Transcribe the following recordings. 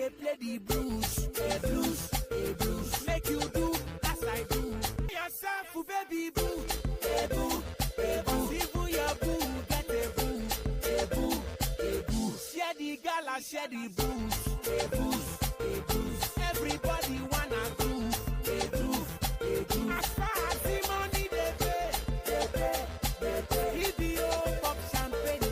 they play the blues, the blues, the blues. Make you do as I do. Yourself, baby boo, the boo, the boo. Even your boo, get a boo, the boo, the boo. Share the gala, share the booze, the booze, the booze. Everybody wanna groove, the groove, the groove. As far as the money they pay, they pay, they pay. EBO pop champagne,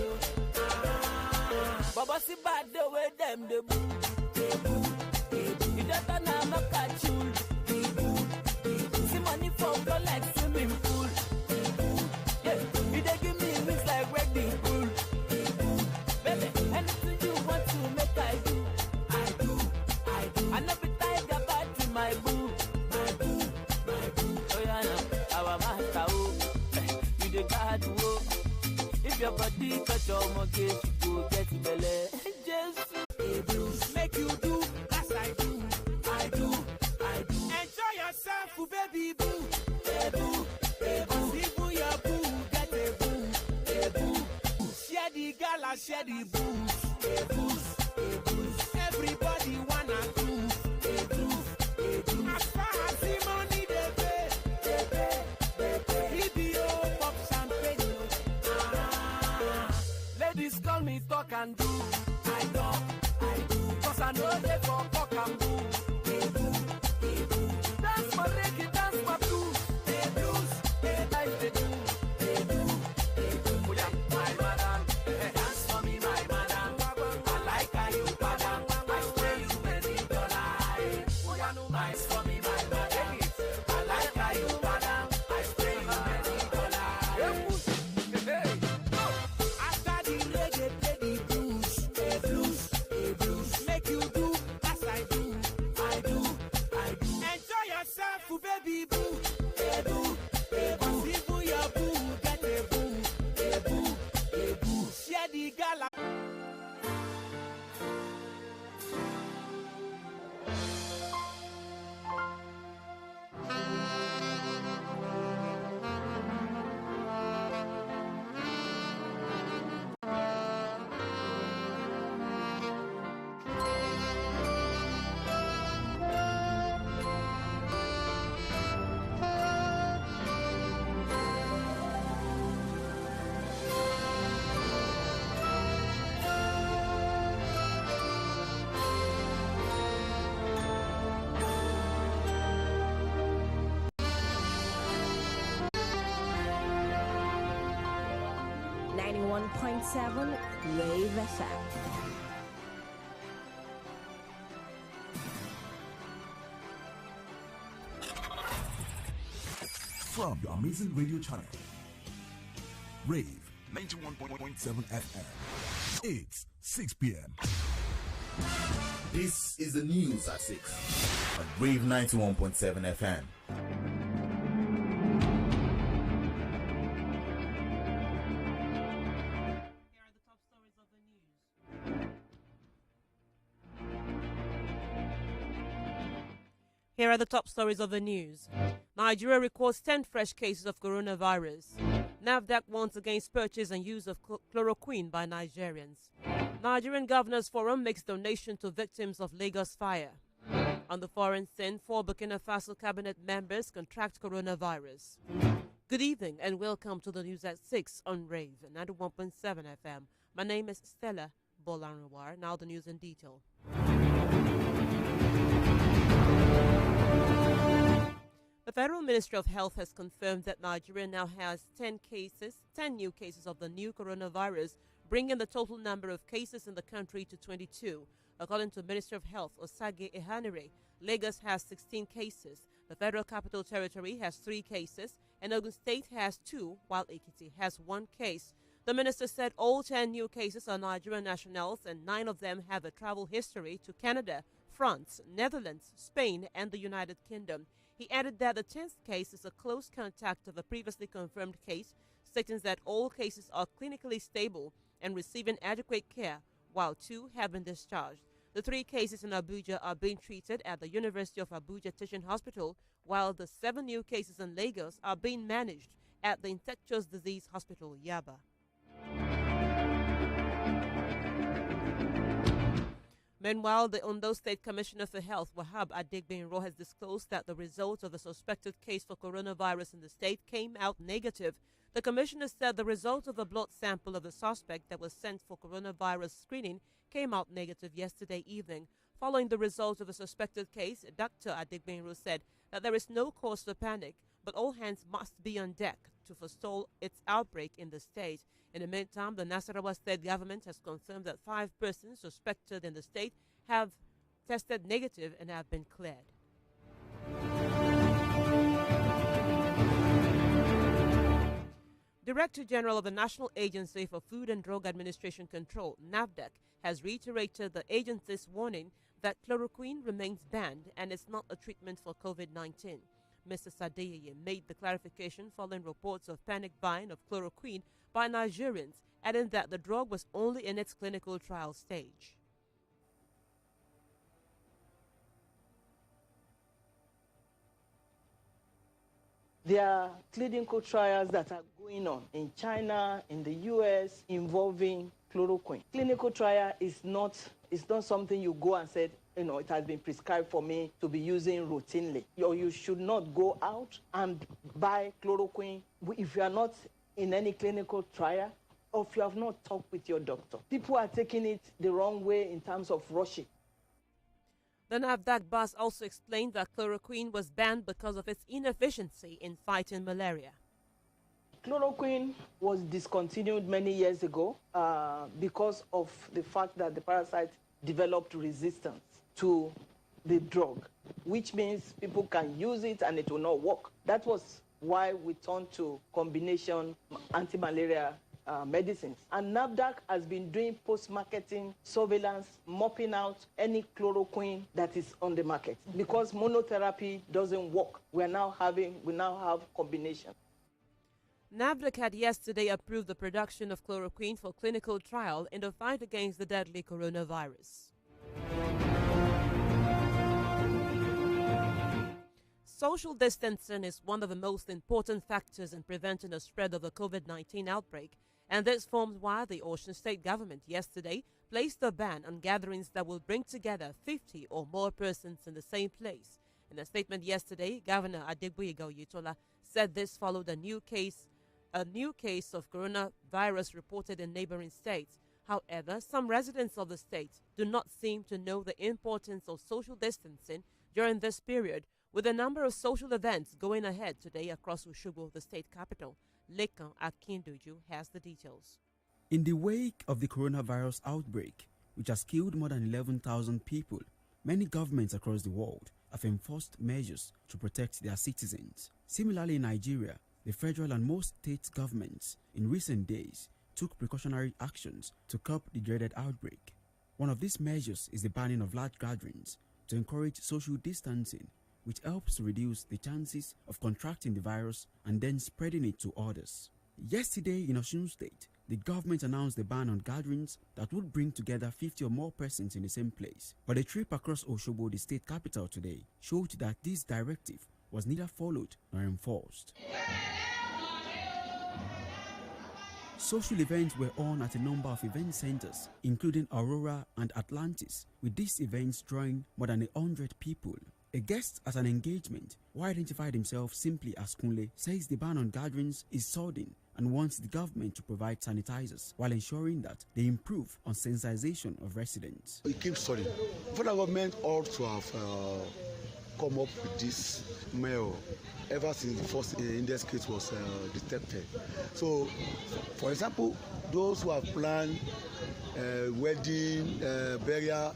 Baba see bad the way them the boo, the boo, the boo. You don't know I'm a catchul, the boo, the boo. See money for go like swimming pool, the boo, yeah. You they give me wings like wedding pool, the boo. Baby, anything you want to make I do, I do, I do. I never tiger back to my boo, my boo, my boo. Oh yeah, now our master, oh, you the god, oh. If your body cut your mortgage, you go get belly. Just make you do as I do, I do, I do. Enjoy yourself, baby boo, hey boo, hey boo. Even your boo, get a boo, hey boo. Share the gala, share the booze, hey booze, hey booze. Everybody wanna groove, hey groove, hey groove. As far as the money they pay, they pay, they pay. EBO pop champagne, ladies call me talk and do, I talk, I do. Cause I know they for fuck and boo, hey boo, hey boo. Dance for reggae, dance for blues, hey blues, hey life they do, hey do, hey do. Oh yeah, my madam, dance for me, my madam. I like how you madam, I spray you $20. Oh yeah, no nice for me, my madam. I like how you madam, I spray you $20. After the reggae, play the blues, the blues, the blues. Make you do as I do, I do, I do. Enjoy yourself, baby boo, hey boo, hey boo. Even your boo, get a boo, hey boo, hey boo. Share the gala. Wave FM. From your amazing radio channel, Rave 91.7 FM. It's 6 p.m. This is the news at 6 on Rave 91.7 FM. Here are the top stories of the news. Nigeria records 10 fresh cases of coronavirus. NAFDAC warns against purchase and use of chloroquine by Nigerians. Nigerian Governors Forum makes donation to victims of Lagos fire. On the foreign scene, 4 Burkina Faso cabinet members contract coronavirus. Good evening and welcome to the news at 6 on Rave 91.7 FM. My name is Stella Bolanrawar. Now the news in detail. The Federal Ministry of Health has confirmed that Nigeria now has 10 new cases of the new coronavirus, bringing the total number of cases in the country to 22. According to Minister of Health Osage Ehanire, Lagos has 16 cases, the Federal Capital Territory has 3 cases, and Ogun State has 2, while Ekiti has 1 case. The minister said all 10 new cases are Nigerian nationals and 9 of them have a travel history to Canada, France, Netherlands, Spain, and the United Kingdom. He added that the 10th case is a close contact of a previously confirmed case, stating that all cases are clinically stable and receiving adequate care, while 2 have been discharged. The 3 cases in Abuja are being treated at the University of Abuja Teaching Hospital, while the 7 new cases in Lagos are being managed at the Infectious Disease Hospital, Yaba. Meanwhile, the Ondo State Commissioner for Health, Wahab Adegbenro, has disclosed that the result of a suspected case for coronavirus in the state came out negative. The commissioner said the result of a blood sample of the suspect that was sent for coronavirus screening came out negative yesterday evening. Following the result of a suspected case, Dr. Adegbenro said that there is no cause for panic, but all hands must be on deck to forestall its outbreak in the state. In the meantime, the Nasarawa state government has confirmed that 5 persons suspected in the state have tested negative and have been cleared. Director General of the National Agency for Food and Drug Administration Control, NAFDAC, has reiterated the agency's warning that chloroquine remains banned and is not a treatment for COVID-19. Mr. Sadeye made the clarification following reports of panic buying of chloroquine by Nigerians, adding that the drug was only in its clinical trial stage. There are clinical trials that are going on in China, in the US, involving chloroquine. Clinical trial is not something you go and say, it has been prescribed for me to be using routinely. Or you should not go out and buy chloroquine if you are not in any clinical trial or if you have not talked with your doctor. People are taking it the wrong way in terms of rushing. The NAFDAC boss also explained that chloroquine was banned because of its inefficiency in fighting malaria. Chloroquine was discontinued many years ago because of the fact that the parasite developed resistance to the drug, which means people can use it and it will not work. That was why we turned to combination anti-malaria medicines. And NAFDAC has been doing post-marketing surveillance, mopping out any chloroquine that is on the market. Because monotherapy doesn't work, we now have combination. NAFDAC had yesterday approved the production of chloroquine for clinical trial in the fight against the deadly coronavirus. Social distancing is one of the most important factors in preventing the spread of the COVID-19 outbreak, and this forms why the Osun State government yesterday placed a ban on gatherings that will bring together 50 or more persons in the same place. In a statement yesterday, Governor Adegboyega Oyetola said this followed a new case of coronavirus reported in neighboring states. However, some residents of the state do not seem to know the importance of social distancing during this period, with a number of social events going ahead today across Osogbo, the state capital. Lekan Akindoju has the details. In the wake of the coronavirus outbreak, which has killed more than 11,000 people, many governments across the world have enforced measures to protect their citizens. Similarly, in Nigeria, the federal and most state governments in recent days took precautionary actions to curb the dreaded outbreak. One of these measures is the banning of large gatherings to encourage social distancing, which helps to reduce the chances of contracting the virus and then spreading it to others. Yesterday in Osun State, the government announced a ban on gatherings that would bring together 50 or more persons in the same place. But a trip across Osogbo, the state capital today, showed that this directive was neither followed nor enforced. Social events were on at a number of event centers, including Aurora and Atlantis, with these events drawing more than 100 people. A guest at an engagement, who identified himself simply as Kunle, says the ban on gatherings is sudden and wants the government to provide sanitizers while ensuring that they improve on sensitization of residents. It keeps sudden. The federal government ought to have come up with this mail ever since the first index case was detected. So, for example, those who have planned wedding, burial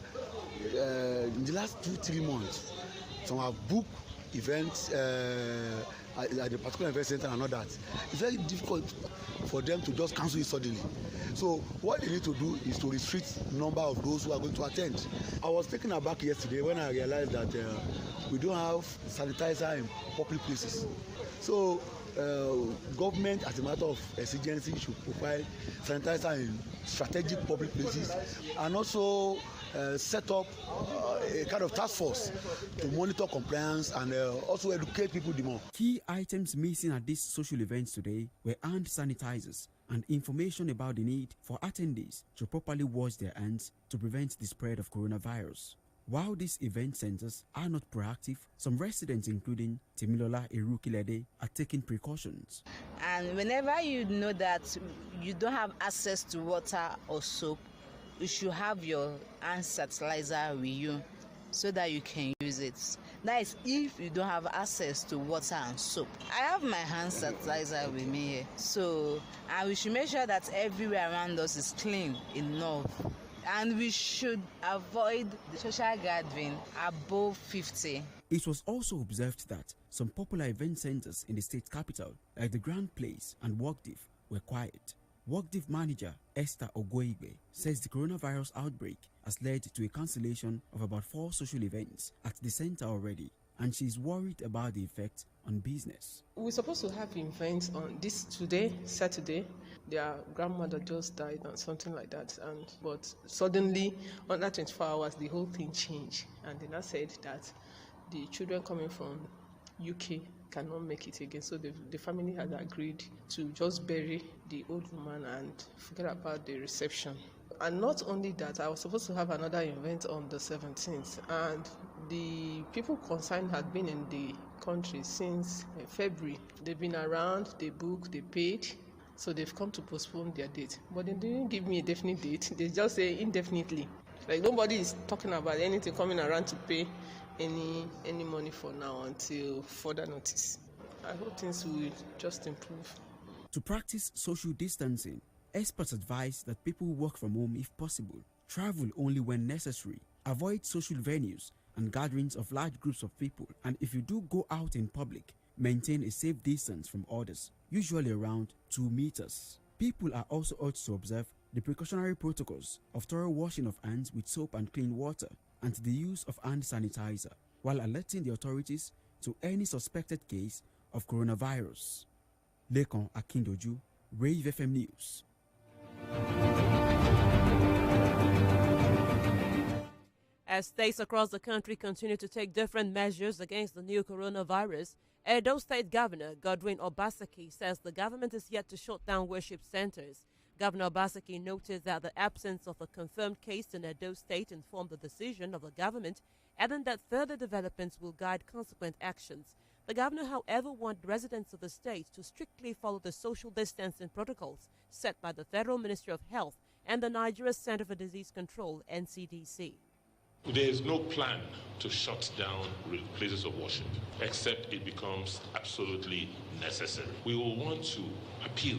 in the last 2-3 months, some have booked events at the particular event center and all that. It's very difficult for them to just cancel it suddenly. So what they need to do is to restrict the number of those who are going to attend. I was taken aback yesterday when I realized that we don't have sanitizer in public places. So government, as a matter of exigency, should provide sanitizer in strategic public places and also set up a kind of task force to monitor compliance and also educate people the more. Key items missing at these social events today were hand sanitizers and information about the need for attendees to properly wash their hands to prevent the spread of coronavirus. While these event centers are not proactive, some residents, including Timilola Erukilede, are taking precautions. And whenever you know that you don't have access to water or soap, you should have your hand sanitizer with you so that you can use it. That is if you don't have access to water and soap. I have my hand sanitizer with me here. So, and we should make sure that everywhere around us is clean enough. And we should avoid the social gathering above 50. It was also observed that some popular event centers in the state capital, like the Grand Place and Wagdiv, were quiet. Wagdiv manager Esther Ogoigbe says the coronavirus outbreak has led to a cancellation of about 4 social events at the center already, and she is worried about the effect on business. We're supposed to have events on this today, Saturday. Their grandmother just died and something like that, but suddenly, under 24 hours, the whole thing changed. And they now said that the children coming from UK cannot make it again, so the family has agreed to just bury the old woman and forget about the reception. And not only that, I was supposed to have another event on the 17th, and the people concerned had been in the country since February. They've been around, they booked, they paid, so they've come to postpone their date. But they didn't give me a definite date. They just say indefinitely. Like nobody is talking about anything coming around to pay any money for now until further notice. I hope things will just improve. To practice social distancing, experts advise that people work from home if possible, travel only when necessary, avoid social venues and gatherings of large groups of people, and if you do go out in public, maintain a safe distance from others, usually around 2 meters. People are also urged to observe the precautionary protocols of thorough washing of hands with soap and clean water, and the use of hand sanitizer, while alerting the authorities to any suspected case of coronavirus. Lekon Akindoju, Rave FM News. As states across the country continue to take different measures against the new coronavirus, Edo State Governor Godwin Obaseki says the government is yet to shut down worship centers. Governor Obaseki noted that the absence of a confirmed case in Edo State informed the decision of the government, adding that further developments will guide consequent actions. The governor, however, wanted residents of the state to strictly follow the social distancing protocols set by the Federal Ministry of Health and the Nigeria Center for Disease Control, NCDC. There is no plan to shut down places of worship, except it becomes absolutely necessary. We will want to appeal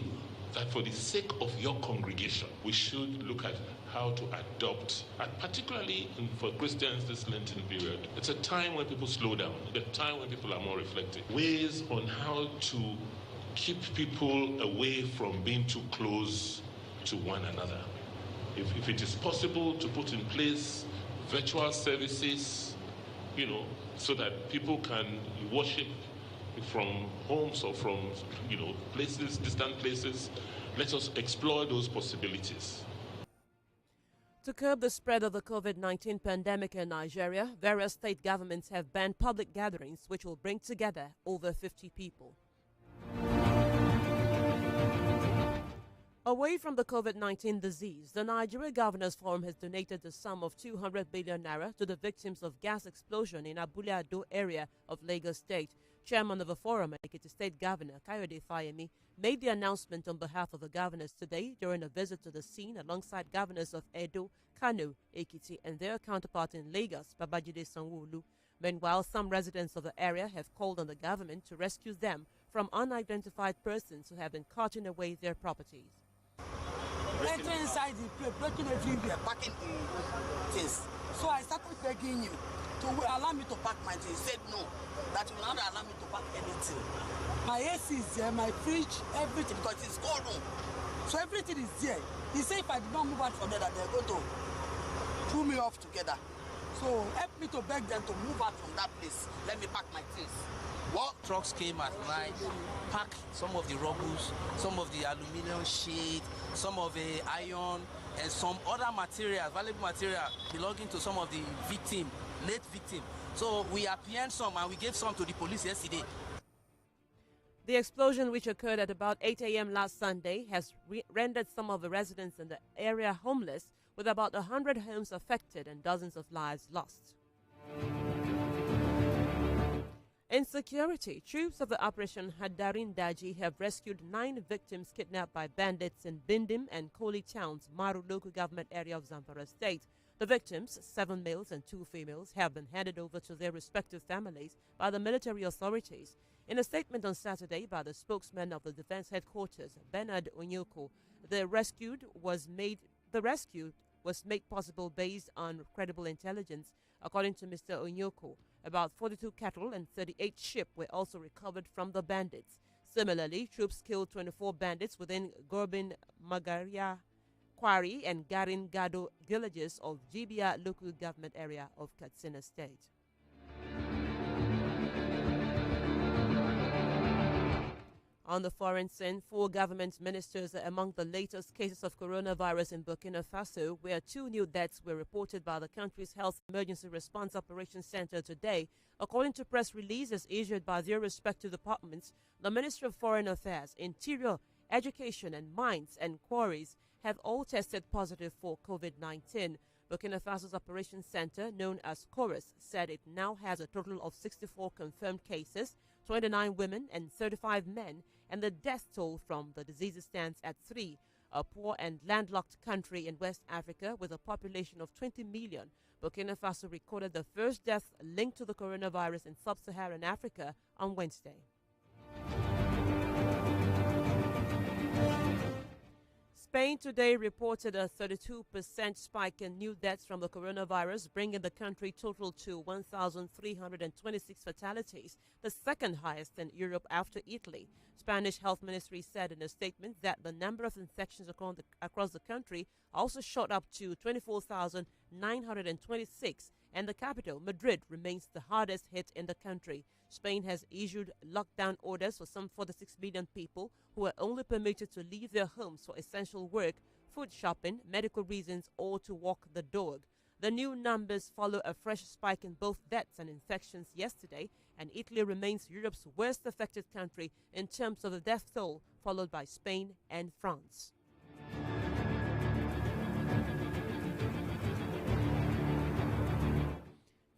that for the sake of your congregation, we should look at how to adopt, and particularly for Christians this Lenten period, it's a time when people slow down, a time when people are more reflective, ways on how to keep people away from being too close to one another. If it is possible to put in place virtual services, so that people can worship from homes or from, places, distant places, let us explore those possibilities. To curb the spread of the COVID-19 pandemic in Nigeria, various state governments have banned public gatherings which will bring together over 50 people. Away from the COVID-19 disease, the Nigeria Governors Forum has donated the sum of 200 billion naira to the victims of gas explosion in Abule-Ado area of Lagos State. Chairman of the forum, Ekiti State Governor Kayode Fayemi, made the announcement on behalf of the governors today during a visit to the scene alongside governors of Edo, Kano, Ekiti, and their counterpart in Lagos, Babajide Sanwo-Olu. Meanwhile, some residents of the area have called on the government to rescue them from unidentified persons who have been carting away their properties. Entering inside the place, breaking everywhere, packing the things. So I started begging you to allow me to pack my things. He said no, that you will not allow me to pack anything. My AC is there, my fridge, everything, because it's cold room. So everything is there. He said if I did not move out from there, that they're going to pull me off together. So help me to beg them to move out from that place. Let me pack my things. What trucks came at night, packed some of the rubbles, some of the aluminum sheet, some of the iron, and some other material, valuable material belonging to some of the late victim. So we apprehended some and we gave some to the police yesterday. The explosion, which occurred at about 8 a.m. last Sunday, has rendered some of the residents in the area homeless, with about 100 homes affected and dozens of lives lost. Insecurity. Troops of the Operation Hadarin Daji have rescued 9 victims kidnapped by bandits in Bindim and Koli Town's Maru local government area of Zamfara State. The victims, 7 males and 2 females, have been handed over to their respective families by the military authorities. In a statement on Saturday by the spokesman of the Defense Headquarters, Bernard Onyoko, the rescue was made possible based on credible intelligence. According to Mr. Onyoko, about 42 cattle and 38 sheep were also recovered from the bandits. Similarly, troops killed 24 bandits within Gorbin Magaria Kwari and Garin Gado villages of Jibia local government area of Katsina State. On the foreign scene, 4 government ministers are among the latest cases of coronavirus in Burkina Faso, where 2 new deaths were reported by the country's Health Emergency Response Operations Center today. According to press releases issued by their respective departments, the Ministry of Foreign Affairs, Interior, Education and Mines and Quarries have all tested positive for COVID-19. Burkina Faso's Operations Center, known as CORUS, said it now has a total of 64 confirmed cases, 29 women and 35 men, and the death toll from the disease stands at 3. A poor and landlocked country in West Africa with a population of 20 million, Burkina Faso recorded the first death linked to the coronavirus in sub-Saharan Africa on Wednesday. Spain today reported a 32% spike in new deaths from the coronavirus, bringing the country total to 1,326 fatalities, the second highest in Europe after Italy. Spanish Health Ministry said in a statement that the number of infections across the country also shot up to 24,926, and the capital, Madrid, remains the hardest hit in the country. Spain has issued lockdown orders for some 46 million people who are only permitted to leave their homes for essential work, food shopping, medical reasons, or to walk the dog. The new numbers follow a fresh spike in both deaths and infections yesterday, and Italy remains Europe's worst affected country in terms of the death toll, followed by Spain and France.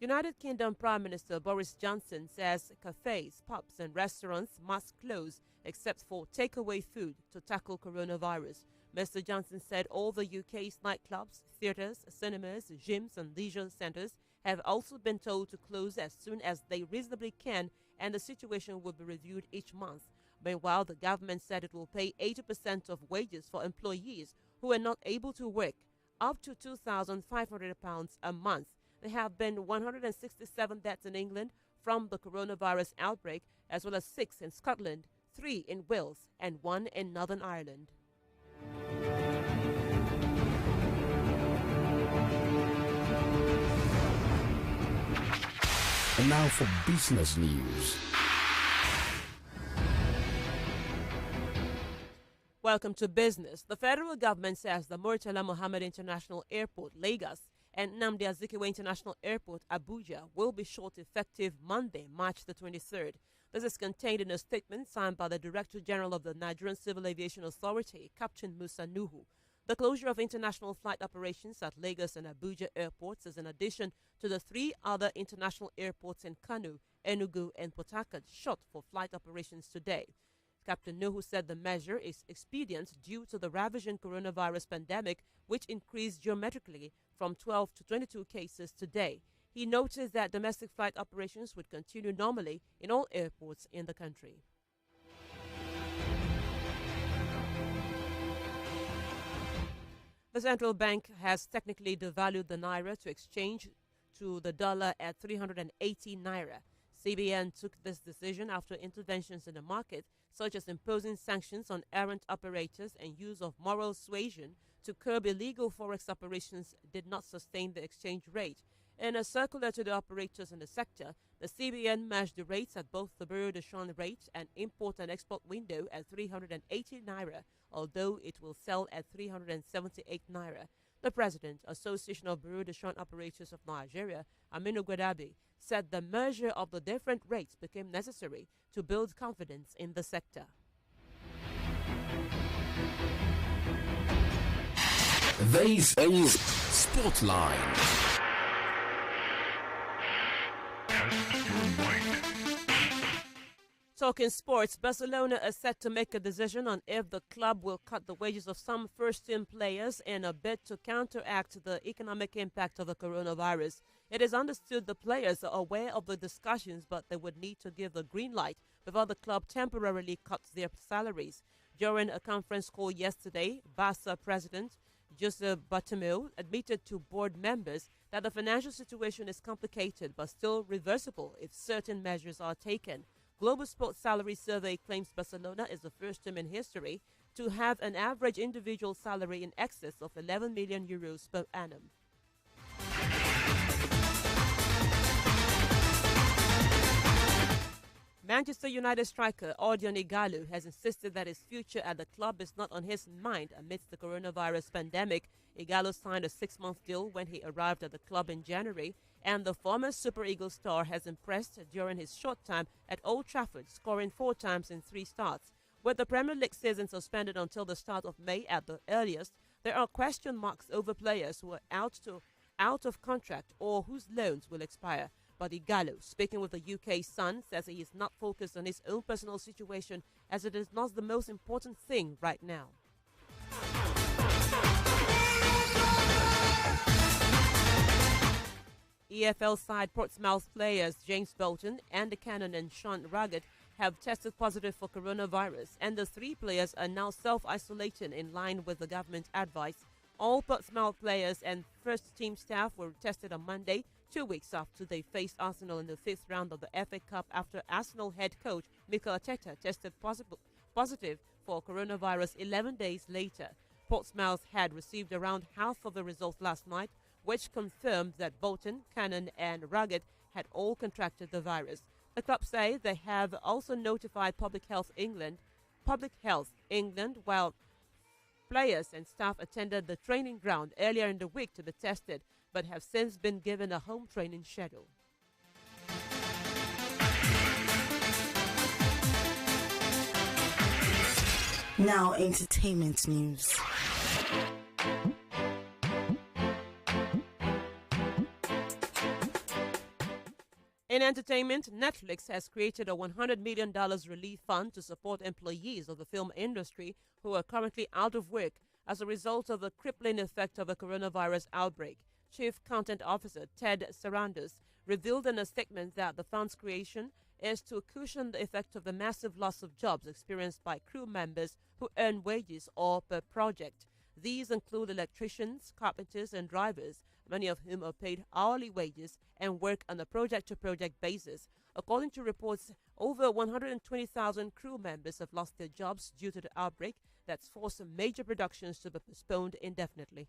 United Kingdom Prime Minister Boris Johnson says cafes, pubs and restaurants must close except for takeaway food to tackle coronavirus. Mr. Johnson said all the UK's nightclubs, theatres, cinemas, gyms and leisure centres have also been told to close as soon as they reasonably can, and the situation will be reviewed each month. Meanwhile, the government said it will pay 80% of wages for employees who are not able to work, up to £2,500 a month. There have been 167 deaths in England from the coronavirus outbreak, as well as 6 in Scotland, 3 in Wales, and 1 in Northern Ireland. And now for business news. Welcome to business. The federal government says the Murtala Mohammed International Airport, Lagos, and Nnamdi Azikiwe International Airport, Abuja, will be shut effective Monday, March the 23rd. This is contained in a statement signed by the Director General of the Nigerian Civil Aviation Authority, Captain Musa Nuhu. The closure of international flight operations at Lagos and Abuja airports is in addition to the 3 other international airports in Kano, Enugu, and Port Harcourt shut for flight operations today. Captain Nuhu said the measure is expedient due to the ravaging coronavirus pandemic, which increased geometrically from 12 to 22 cases today. He noted that domestic flight operations would continue normally in all airports in the country. The central bank has technically devalued the naira to exchange to the dollar at 380 naira. CBN took this decision after interventions in the market, such as imposing sanctions on errant operators and use of moral suasion to curb illegal forex operations, did not sustain the exchange rate. In a circular to the operators in the sector, the CBN matched the rates at both the Bureau de Change rate and import and export window at 380 naira, although it will sell at 378 naira. The president, Association of Bureau de Change Operators of Nigeria, Aminu Gwadabi, said the merger of the different rates became necessary to build confidence in the sector. This is Spotlight. Talking sports, Barcelona is set to make a decision on if the club will cut the wages of some first-team players in a bid to counteract the economic impact of the coronavirus. It is understood the players are aware of the discussions, but they would need to give the green light before the club temporarily cuts their salaries. During a conference call yesterday, Barca president Jose Bartomeu admitted to board members that the financial situation is complicated but still reversible if certain measures are taken. Global Sports Salary Survey claims Barcelona is the first team in history to have an average individual salary in excess of 11 million euros per annum. Manchester United striker Odion Ighalo has insisted that his future at the club is not on his mind amidst the coronavirus pandemic. Ighalo signed a 6-month deal when he arrived at the club in January, and the former Super Eagles star has impressed during his short time at Old Trafford, scoring 4 times in 3 starts. With the Premier League season suspended until the start of May at the earliest, there are question marks over players who are out of contract or whose loans will expire. But Ighalo, speaking with the UK Sun, says he is not focused on his own personal situation as it is not the most important thing right now. EFL side Portsmouth players James Bolton, Andy Cannon and Sean Raggett have tested positive for coronavirus, and the 3 players are now self-isolating in line with the government advice. All Portsmouth players and first-team staff were tested on Monday, 2 weeks after they faced Arsenal in the 5th round of the FA Cup after Arsenal head coach Mikel Arteta tested positive for coronavirus 11 days later. Portsmouth had received around half of the results last night, which confirmed that Bolton, Cannon and Raggett had all contracted the virus. The club say they have also notified Public Health England, while players and staff attended the training ground earlier in the week to be tested, but have since been given a home training schedule. Now, entertainment news. In entertainment, Netflix has created a $100 million relief fund to support employees of the film industry who are currently out of work as a result of the crippling effect of a coronavirus outbreak. Chief Content Officer Ted Sarandos revealed in a statement that the fund's creation is to cushion the effect of the massive loss of jobs experienced by crew members who earn wages or per project. These include electricians, carpenters, and drivers, many of whom are paid hourly wages and work on a project-to-project basis. According to reports, over 120,000 crew members have lost their jobs due to the outbreak that's forced major productions to be postponed indefinitely.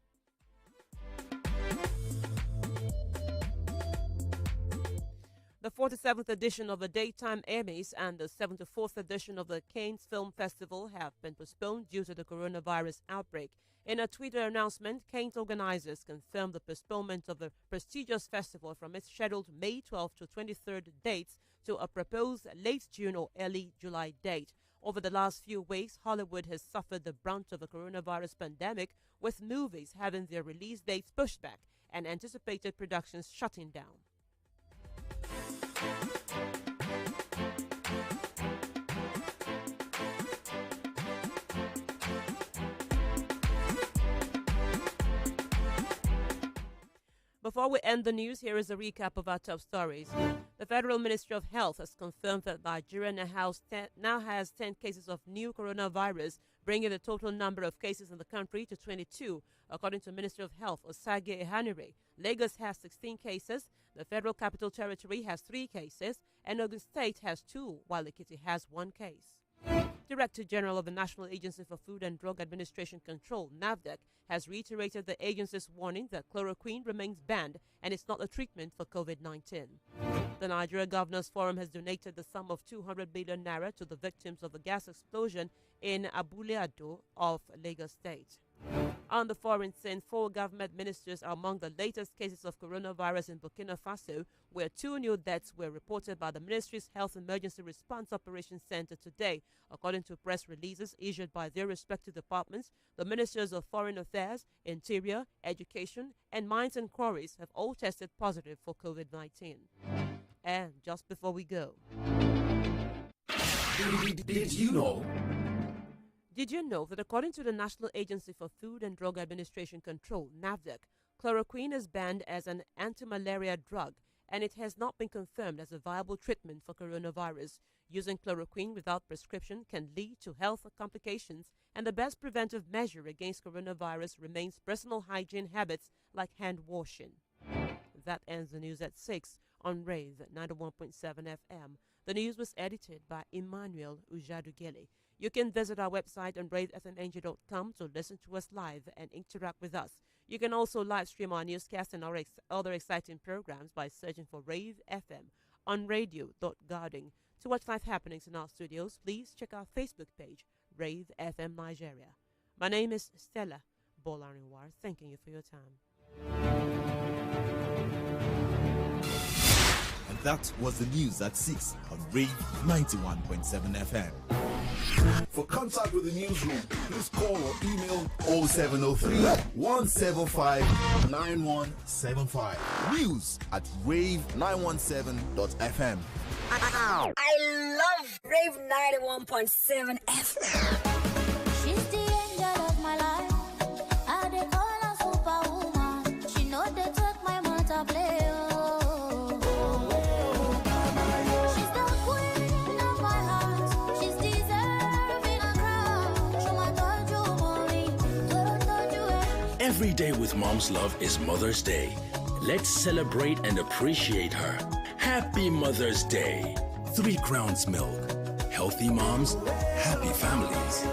The 47th edition of the Daytime Emmys and the 74th edition of the Cannes Film Festival have been postponed due to the coronavirus outbreak. In a Twitter announcement, Cannes organizers confirmed the postponement of the prestigious festival from its scheduled May 12 to 23rd dates to a proposed late June or early July date. Over the last few weeks, Hollywood has suffered the brunt of the coronavirus pandemic, with movies having their release dates pushed back and anticipated productions shutting down. Before we end the news, here is a recap of our top stories. The Federal Ministry of Health has confirmed that Nigeria now has 10 cases of new coronavirus, bringing the total number of cases in the country to 22. According to Ministry of Health Osage Ehanire, Lagos has 16 cases, the Federal Capital Territory has 3 cases, and Ogun State has 2, while Ekiti has 1 case. Director General of the National Agency for Food and Drug Administration Control, NAFDAC, has reiterated the agency's warning that chloroquine remains banned and is not a treatment for COVID-19. The Nigeria Governors Forum has donated the sum of 200 billion naira to the victims of the gas explosion in Abule Ado of Lagos State. On the foreign scene, 4 government ministers are among the latest cases of coronavirus in Burkina Faso, where 2 new deaths were reported by the ministry's Health Emergency Response Operations Center today. According to press releases issued by their respective departments, the ministers of Foreign Affairs, Interior, Education, and Mines and Quarries have all tested positive for COVID-19. And just before we go, Did you know? Did you know that according to the National Agency for Food and Drug Administration Control, NAFDAC, chloroquine is banned as an anti-malaria drug, and it has not been confirmed as a viable treatment for coronavirus. Using chloroquine without prescription can lead to health complications, and the best preventive measure against coronavirus remains personal hygiene habits like hand washing. That ends the news at 6 on Rave 91.7 FM. The news was edited by Emmanuel Ujadugele. You can visit our website on ravefmng.com to listen to us live and interact with us. You can also live stream our newscast and our other exciting programs by searching for Rave FM on radio.guarding. To watch live happenings in our studios, please check our Facebook page, Rave FM Nigeria. My name is Stella Bolarinwar, thanking you for your time. And that was the news at 6 on Rave 91.7 FM. For contact with the newsroom, please call or email 0703 175 9175. news at rave917.fm. I love Rave 91.7 FM. She's the angel of my life. I dey call her superwoman. She know they take my mother play. She's the queen of my heart. She's deserving a crown. She might touch you, mommy. Don't touch you. Every day with Mom's Love is Mother's Day. Let's celebrate and appreciate her. Happy Mother's Day. 3 Crowns Milk. Healthy moms, happy families.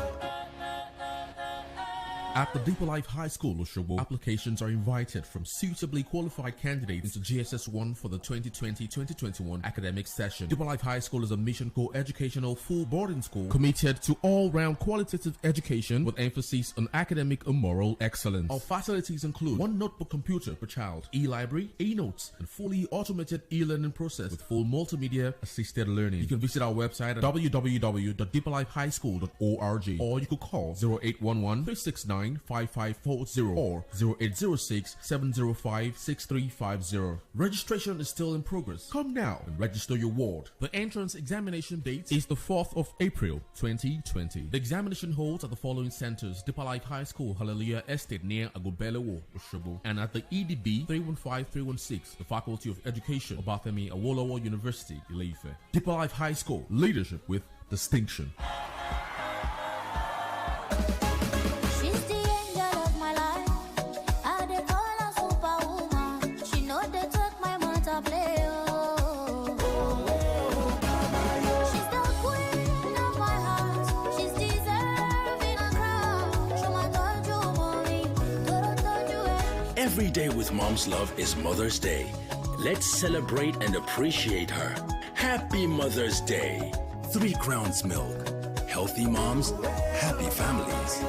At the Deeper Life High School, Oshobo, applications are invited from suitably qualified candidates into GSS 1 for the 2020-2021 academic session. Deeper Life High School is a mission co-educational full boarding school committed to all-round qualitative education with emphasis on academic and moral excellence. Our facilities include 1 notebook computer per child, e-library, e-notes, and fully automated e-learning process with full multimedia assisted learning. You can visit our website at www.deeperlifehighschool.org, or you could call 0811 369 5540 or 0806 705 6350. Registration is still in progress. Come now and register your ward. The entrance examination date is the 4th of April 2020. The examination holds at the following centers: Deeper Life High School, Hallelujah Estate near Agobelewo, Oshobo, and at the EDB 315-316, the Faculty of Education, Obafemi Awolowo University, Ile-Ife. Deeper Life High School, leadership with distinction. Every day with Mom's Love is Mother's Day. Let's celebrate and appreciate her. Happy Mother's Day. 3 Crowns Milk. Healthy moms, happy families.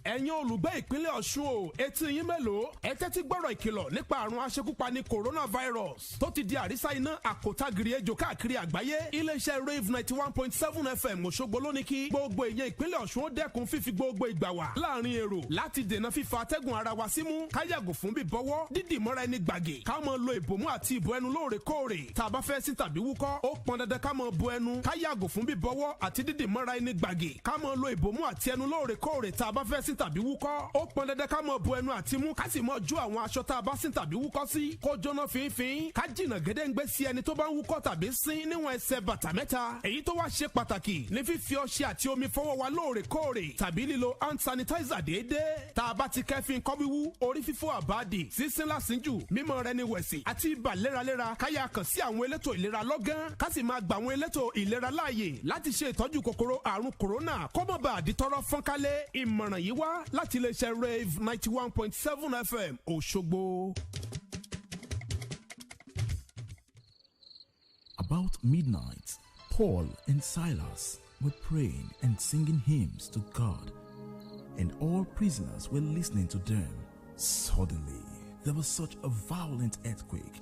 ẹ̀yin olùgbé ìpínlẹ̀ ọ̀ṣun o etí yín mélòó ẹ tẹ́tí gbọ́rọ̀ ìkìlọ̀ nípa àrùn aṣekúpani coronavirus tó ti di àrísá iná àkótágìrì ejò káàkiri àgbáyé iléeṣẹ́ rave 91.7 fm òṣogbo ló ní kí gbogbo èèyàn ìpínlẹ̀ ọ̀ṣun ó dẹ́kun fífi gbogbo ìgbà wà láàrin èrò láti dènà fífa atẹ́gùn ara wa símú káyàgò fún bíbọwọ́ dídì mọ́ra ẹni gbàgè ká máa lo ìbòmú àti ìbò ẹnu lóòrèkóòrè tá a bá fẹ́ sí tàbí wúkọ́ ó pọn dandan ká máa bo ẹnu káyàgò fún bíbọwọ́ àti dídì mọ́ra ẹni gbàgè ká máa lo ìbòmú àti ẹnu lóòrèkóòrè tá a bá fẹ́ sí tàbí wúkọ́ ó pọn dandan ká máa bo ẹnu àti mú ká sì máa jó àwọn aṣọ tá a bá sín tàbí wúkọ́ sí kó jóná fínfín ká jìnnà gédéǹgbé sí ẹni tó bá ń wúkọ́ tàbí sín níwọ̀n ẹsẹ̀ bàtà mẹ́ta èyí tó wá ṣe pàtàkì ní fífi ọṣẹ àti omi fọwọ́ wa lóòrèkóòrè tàbí lílo hand sanitizer déédéé tá a bá ti kẹ́fín kọ́ wíwú orí fífọ́ àbáàdì sísín lásìnjù mímọ́ rẹ ni wẹ̀sì àti ibà léraléra káyà kàn sí àwọn elétò ìlera lọ́gán ká sì máa gba àwọn elétò ìlera láàyè láti ṣe ìtọ́jú kòkòrò àrùn kòrónà kó má bàa di tọ́rọ́ fọ́nkálẹ̀ ìmọ̀ràn yìí wá láti iléeṣẹ́ rave 91.7 fm Òṣogbo. About midnight, Paul and Silas were praying and singing hymns to God. and all prisoners were listening to them. Suddenly, there was such a violent earthquake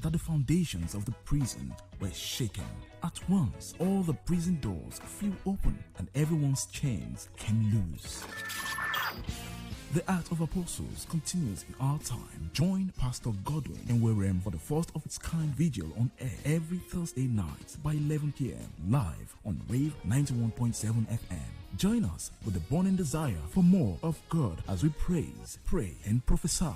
that the foundations of the prison were shaken. At once, all the prison doors flew open and everyone's chains came loose. The Art of Apostles continues in our time. Join Pastor Godwin and Werem for the first of its kind vigil on air every Thursday night by 11 p.m. live on Wave 91.7 FM. Join us with the burning desire for more of God as we praise, pray, and prophesy.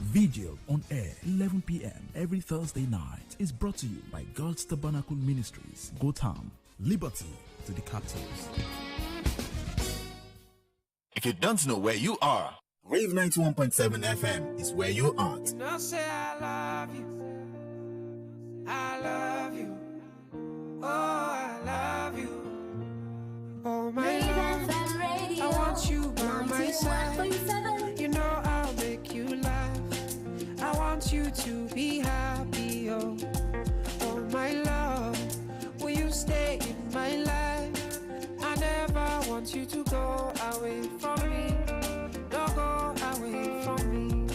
Vigil on air 11 p.m. every Thursday night is brought to you by God's Tabernacle Ministries. Gotham, liberty to the captives. If you don't know where you are, Wave 91.7 FM is where you are. Don't say I love you. I love you. Oh, I love you. Oh, my love. I want you by my side. You know I'll make you laugh. I want you to be happy. Oh, oh, my love. Will you stay in my life? I never want you to go away from me. Don't go away from me.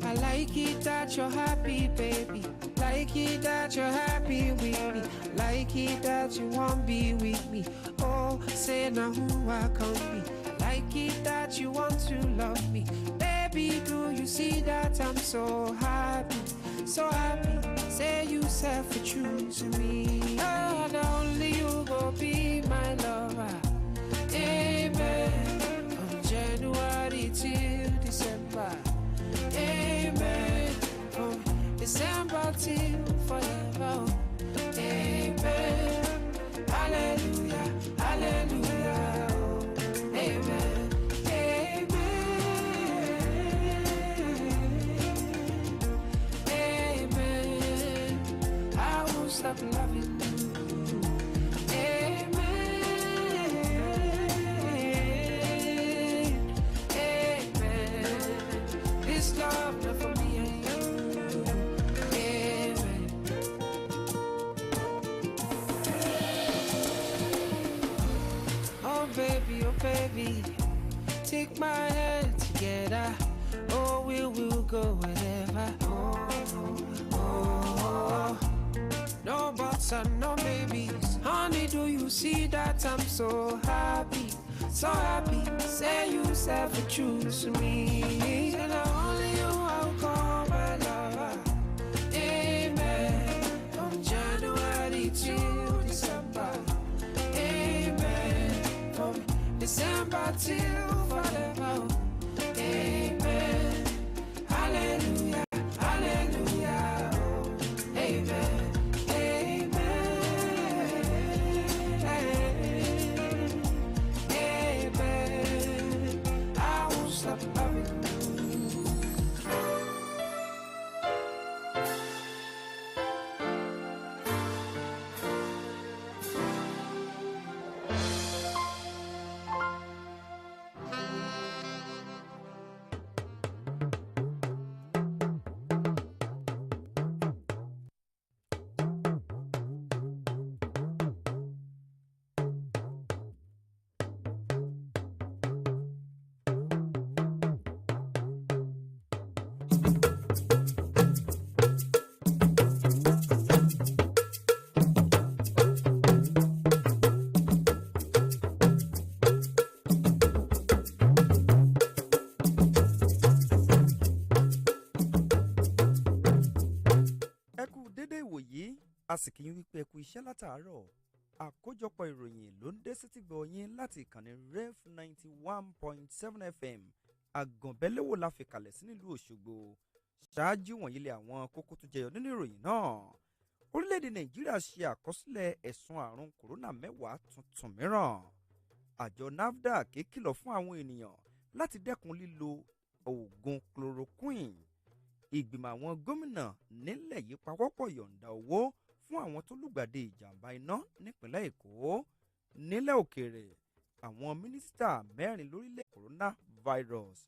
I like it that you're happy, baby. Like it that you're happy with me. Like it that you won't be with me. Oh, say now who I can be. Like it that you want to love me. Baby, do you see that I'm so happy? So happy. Say you said for choose me. Oh, and only you go be my lover. Amen. From January till December. Amen. From December till forever. Amen. Hallelujah. Hallelujah. Amen. Amen. Amen. I won't stop loving you. Love not for me and you. Amen. Oh baby, take my hand together. Oh, we will go wherever. Oh, no buts and no babies. Honey, do you see that I'm so happy? So happy, say you said for choose me. And only you I'll call my lover. Amen. From January till December. Amen. From December till forever. Amen. Hallelujah. Hallelujah. Oh, amen. a sì kí yín wípé ẹ kú iṣẹ́ látàárọ̀. Àkójọpọ̀ ìròyìn ló ń dé sétí gbọ́ yín láti ìkànnì Rev 91.7 FM àgànbẹ́lẹ́wò la fi kalẹ̀ sí nílùú Òṣogbo. Ṣáájú wọ̀nyí lé àwọn kókó tó jẹyọ nínú ìròyìn náà. Orílẹ̀-èdè Nàìjíríà ṣe àkọsílẹ̀ ẹ̀sùn àrùn kòrónà 10 tuntun mìíràn. Àjọ NAFDAC kìlọ̀ fún àwọn ènìyàn láti dẹ́kun lílo oògùn chloroquine. Ìgbìmọ̀ àwọn gómìnà nílẹ̀ yìí pawọ́pọ̀ yọ̀ǹda owó fún àwọn tó lùgbàdì ìjàmbá iná nípínlẹ̀ Èkó. Nílẹ̀ òkèèrè, àwọn mínísítà 4 lórílẹ̀ coronavirus.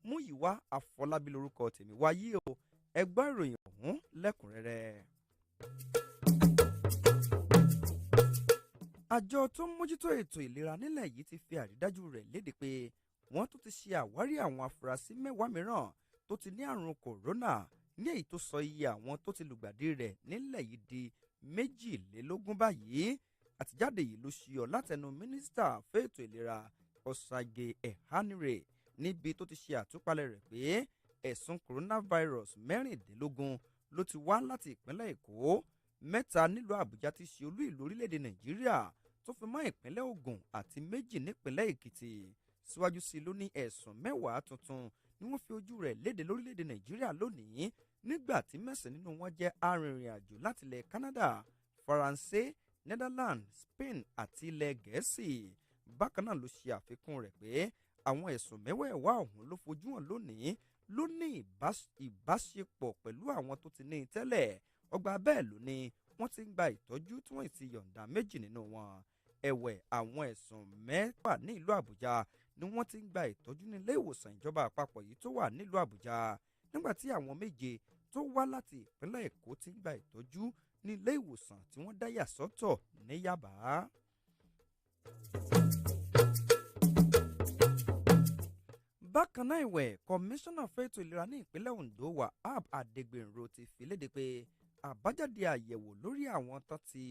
Múyìwá Afọlábí lórúkọ tèmi wáyé o. Ẹ gbọ́ ìròyìn ọ̀hún lẹ́kùnrẹ́rẹ́. àjọ tó ń mójútó ètò ìlera nílẹ̀ yìí ti fi àrídájú rẹ̀ léde pé wọ́n tún ti ṣe àwárí àwọn afurasí 10 mìíràn tó ti ní àrùn kòrónà ní èyí tó sọ iye àwọn tó ti lùgbàdì rẹ̀ nílẹ̀ yìí di 22 báyìí. Àtijáde yìí ló ṣíyọ látẹnu mínísítà fẹ́tò ìlera Ọ̀sàgè Ẹ̀hánire níbi tó ti ṣe àtúpalẹ̀ rẹ̀ pé ẹ̀sùn coronavirus 16 ló ti wá láti ìpínlẹ̀ Èkó, 3 nílùú Àbújá tí ṣe olú ìlú orílẹ̀-èdè Nàìjíríà tó fi mọ́ ìpínlẹ̀ Ògùn àti 2 nípínlẹ̀ Èkìtì. Síwájú sí ló ní ẹ̀sùn 10 tuntun ni wọ́n fi ojú rẹ̀ léde lórílẹ̀-èdè Nàìjíríà lónìí, nígbà tí 9 nínú wọn jẹ́ arìnrìn-àjò láti ilẹ̀ Canada, Faransé, Netherlands, Spain àti ilẹ̀ Gẹ̀ẹ́sì. Bákan náà ló ṣe àfikún rẹ̀ pé àwọn ẹ̀sùn 10 ọ̀hún ló fojú hàn lónìí ló ní ìbáṣepọ̀ pẹ̀lú àwọn tó ti ní tẹ́lẹ̀. Ọgbà bẹ́ẹ̀ ló ní wọ́n ti ń gba ìtọ́jú tí wọ́n ti yọ̀ǹda 2 nínú wọn. Ẹ̀wẹ̀ àwọn ẹ̀sùn 10 ní ìlú Àbújá ni wọ́n ti ń gba ìtọ́jú ní ilé ìwòsàn ìjọba àpapọ̀ yìí tó wà nílùú Àbújá, nígbà tí àwọn 7 tó wá láti ìpínlẹ̀ Èkó ti ń gba ìtọ́jú ní ilé ìwòsàn tí wọ́n dá yà sọ́tọ̀ ní Yaba. Bákan náà ìwẹ̀ kọmíṣánná fẹ́tò ìlera ní ìpínlẹ̀ Ondo Wahab Adégbènrò ti fi léde pé àbájáde àyẹ̀wò lórí àwọn tán tí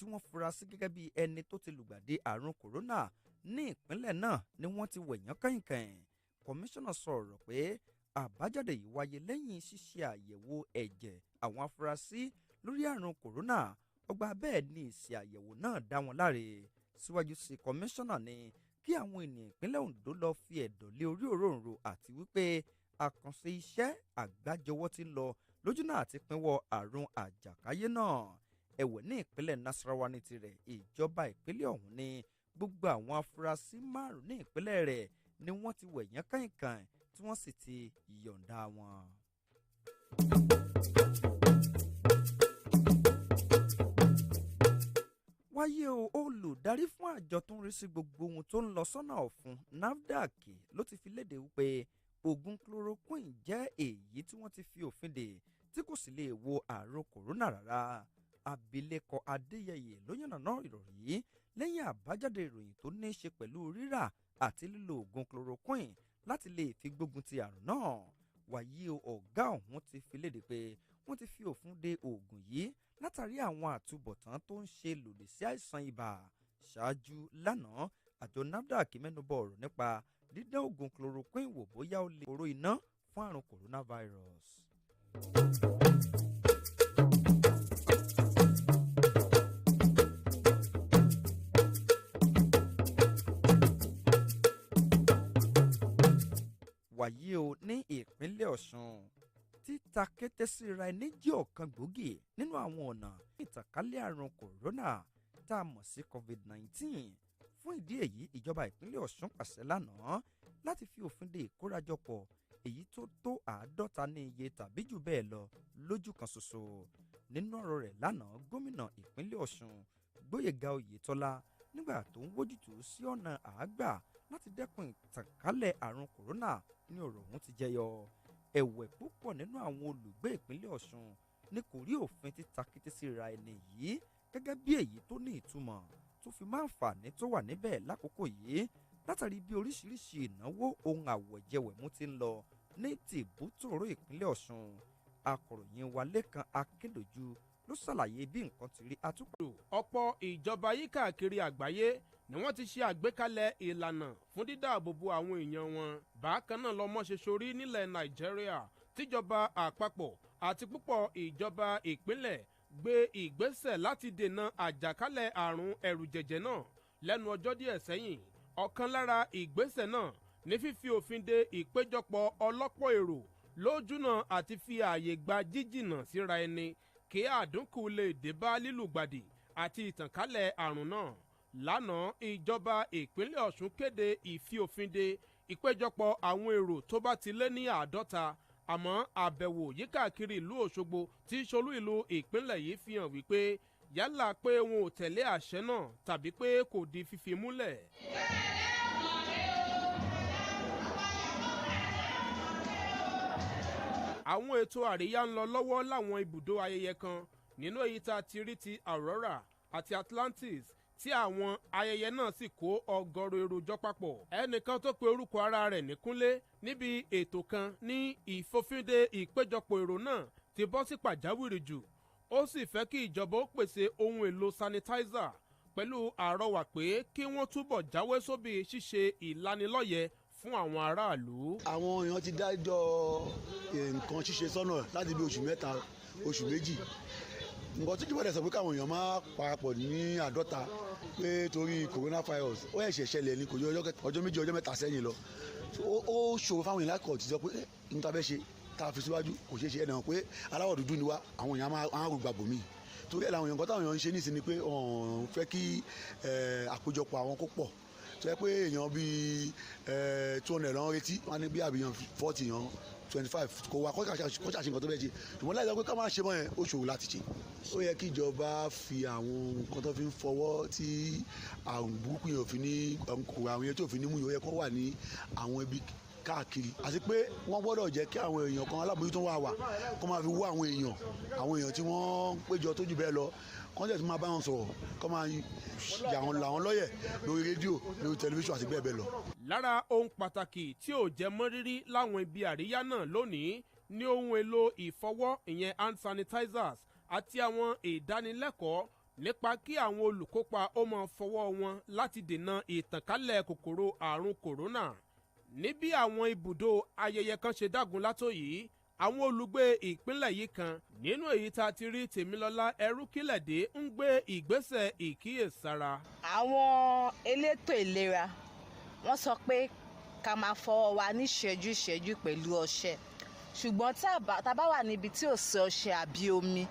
wọ́n fura sí gẹ́gẹ́ bí ẹni tó ti lùgbàdì àrùn kòrónà ní ìpínlẹ̀ náà ni wọ́n ti wẹ̀yán kàìnkàìn. Kọmíṣánná sọ̀rọ̀ pé àbájáde yìí wáyé lẹ́yìn ṣíṣe àyẹ̀wò ẹ̀jẹ̀ àwọn afurasí lórí àrùn kòrónà. Ọgbà bẹ́ẹ̀ ni èsì àyẹ̀wò náà dá wọn láre. Síwájú sí kọmíṣánná ní kí àwọn ènìyàn ìpínlẹ̀ Ondo lọ fi ẹ̀dọ̀ lé orí òróǹro àti wípé àkànṣe iṣẹ́ àgbájọwọ́ ti ń lọ lójúnà àti pínwọ́ àrùn àjàkáyé náà. Ẹ̀wẹ̀ ní ìpínlẹ̀ Nasarawa ní tirẹ̀, ìjọba ìpínlẹ̀ ọ̀hún ní gbogbo àwọn afurasí 5 ní ìpínlẹ̀ rẹ̀ ni wọ́n ti wẹ̀yán kàìnkàìn tí wọ́n sì ti yọ̀ǹda wọn. Wáyé o, olùdarí fún àjọ tó ń rí sí gbogbo ohun tó ń lọ sọ́nà ọ̀fun NAFDAC ló ti fi léde wípé oògùn chloroquine jẹ́ èyí tí wọ́n ti fi òfin dè tí kò sì lè wo àrùn kòrónà rárá. Abilékọ Adéyẹyè ló yànnàná ìròyìn yìí lẹ́yìn àbájáde ìròyìn tó ní í ṣe pẹ̀lú rírà àti lílo oògùn chloroquine láti lè fi gbógun ti àrùn náà. Wàyí o, ọ̀gá ọ̀hún ti fi léde pé wọ́n ti fi òfin de oògùn yìí látàrí àwọn àtúbọ̀tán tó ń ṣe lòdì sí àìsàn ibà. Ṣáájú lánàá, àjọ NAFDAC mẹ́nubọ̀ ọ̀rọ̀ nípa dídán oògùn chloroquine wò bóyá ó lè kóró iná fún àrùn coronavirus. Wàyí o, ní ìpínlẹ̀ Ọ̀ṣun, títa kété síra ẹni jẹ́ ọ̀kan gbòógì nínú àwọn ọ̀nà ìtànkálẹ̀ àrùn kòrónà tá a mọ̀ sí COVID-19. Fún ìdí èyí, ìjọba ìpínlẹ̀ Ọ̀ṣun pàṣẹ lánàá láti fi òfin de ìkórajọpọ̀ èyí tó tó 50 ní iye tàbí jù bẹ́ẹ̀ lọ lójú kan ṣoṣo. Nínú ọ̀rọ̀ rẹ̀ lánàá, gómìnà ìpínlẹ̀ Ọ̀ṣun Gbóyèga Oyètọ́lá nígbà tó ń wójútùú sí ọ̀nà àágbà láti dẹ́kun ìtànkálẹ̀ àrùn kòrónà ní ọ̀rọ̀ ọ̀hún ti jẹyọ. Ẹ̀wẹ̀ púpọ̀ nínú àwọn olùgbé ìpínlẹ̀ Ọ̀ṣun ní kò rí òfin títa kété síra ẹni yìí gẹ́gẹ́ bí èyí tó ní ìtumọ̀ tó fi máa ń fàní tó wà níbẹ̀ lákòókò yìí látàrí bí oríṣiríṣi ìnáwó ohun àwọ̀jẹwẹ̀mú ti ń lọ ní tìbútòrò ìpínlẹ̀ Ọ̀ṣun. Akọ̀ròyìn wa Lékan Akédòjú ló ṣàlàyé bí nǹkan ti rí àtúpọ̀. Ọ̀pọ̀ ìjọba yí káàkiri àgbáyé ni wọ́n ti ṣe àgbékalẹ̀ ìlànà fún dídáàbòbò àwọn èèyàn wọn. Bákan náà lọmọ ṣe sorí nílẹ̀ Nàìjíríà tíjọba àpapọ̀ àti púpọ̀ ìjọba ìpínlẹ̀ gbé ìgbésẹ̀ láti dènà àjàkálẹ̀ àrùn ẹ̀rùjẹ̀jẹ̀ náà lẹ́nu ọjọ́ díẹ̀ sẹ́yìn. Ọ̀kan lára ìgbésẹ̀ náà ní fífi òfin de ìpéjọpọ̀ ọlọ́pọ̀ èrò lójúnà àti fi ààyè gba jíjìnà síra ẹni kí àdínkù lè dé bá lílùgbàdì àti ìtànkálẹ̀ àrùn náà. Lánàá, ìjọba ìpínlẹ̀ Ọ̀ṣun kéde ìfiòfinde ìpéjọpọ̀ àwọn èrò tó bá ti lé ní 50, àmọ́ àbẹ̀wò yíkáàkiri ìlú Òṣogbo tí ṣolú ìlú ìpínlẹ̀ yìí fi hàn wípé yálà pé wọn ò tẹ̀lé àṣẹ náà tàbí pé kò di fífi múlẹ̀. Àwọn ètò àríyá ń lọ lọ́wọ́ láwọn ibùdó ayẹyẹ kan nínú èyí tá a ti rí ti Aurora àti Atlantis tí àwọn ayẹyẹ náà sì kó ọgọ́rùn èrò jọ papọ̀. ẹnìkan tó pe orúkọ ara rẹ̀ ní Kúnlé níbi ètò kan ní ìfòfinde ìpéjọpọ̀ èrò náà ti bọ́ sí pàjáwìrì jù. ó sì fẹ́ kí ìjọba ó pèsè ohun èlò sanitizer pẹ̀lú àrọwà pé kí wọ́n túbọ̀ jáwé sóbì ṣíṣe ìlanilọ́yẹ̀ fún àwọn aráàlú. àwọn èèyàn ti dájọ́ nǹkan ṣíṣe sọ́nà láti bí oṣù mẹ́ta oṣù méjì. nǹkan tí jùbọ́dẹ̀ sọ pé káwọn èèyàn máa parapọ̀ ní 50 pé torí coronavirus ó ẹ̀ṣẹ̀ ṣẹlẹ̀ ní kò yọ ọjọ́ méjì ọjọ́ mẹ́ta sẹ́yìn lọ. ó ṣòro fáwọn èèyàn lákọ̀ọ́ ti sọ pé n ta fẹ́ ṣe tá a fi síwájú kò ṣeé ṣe ẹ̀dàn pé aláwọ̀ dúdú ni wá àwọn èèyàn máa rògbà bòmí. torí ẹ̀ làwọn èèyàn kan táwọn èèyàn ń ṣe nísìnyí pé wọ́n fẹ́ kí àkójọpọ̀ àwọn kó pọ̀ tó yẹ pé èèyàn bíi 200 lọ́n retí wọ́n ní bí àbíyàn 40 èèyàn 25 kò wá kó ṣàṣe nǹkan tó bẹ́ẹ̀ ṣe ṣùgbọ́n láì sọ pé ká máa ṣe mọ́ yẹn ó ṣòro láti ṣe. ó yẹ kí ìjọba fi àwọn nǹkan tó fi ń fọwọ́ tí àrùn burúkú yẹn ò fi ní kòkòrò àwọn yẹn tí ò fi ní mú yẹn ó yẹ kó wà ní àwọn ibi káàkiri àti pé wọ́n gbọ́dọ̀ jẹ́ kí àwọn èèyàn kan alábòójútó wà kó máa fi wó àwọn èèyàn tí wọ́n péjọ tó jù bẹ́ẹ̀ lọ kọ́ńtẹ̀ tó máa bá wọn sọ̀rọ̀ kó máa yà wọn làwọn lọ́yẹ̀ lórí rédíò lórí tẹlifíṣàn àti bẹ́ẹ̀ bẹ́ẹ̀ lọ. lára ohun pàtàkì tí ò jẹ́ mọ́rírí láwọn ibi àríyá náà lónìí ní ohun èlò ìfọwọ́ ìyẹn hand sanitizers àti àwọn ìdánilẹ́kọ̀ọ́ nípa kí àwọn olùkópa ó máa fọwọ́ wọn láti dènà ìtànkálẹ̀ kòkòrò àrùn kòrónà. níbi àwọn ibùdó ayẹyẹ kan ṣe dágun látó yìí àwọn olùgbé ìpínlẹ̀ yìí kan nínú èyí tá a ti rí Tèmilọ́lá Ẹrúkílẹ̀dé ń gbé ìgbésẹ̀ ìkíyèsára. àwọn elétò ìlera wọ́n sọ pé ká máa fọwọ́ wa ní ìṣẹ́jú pẹ̀lú ọṣẹ ṣùgbọ́n tá a bá wà níbi tí ò sí ọṣẹ àbí omi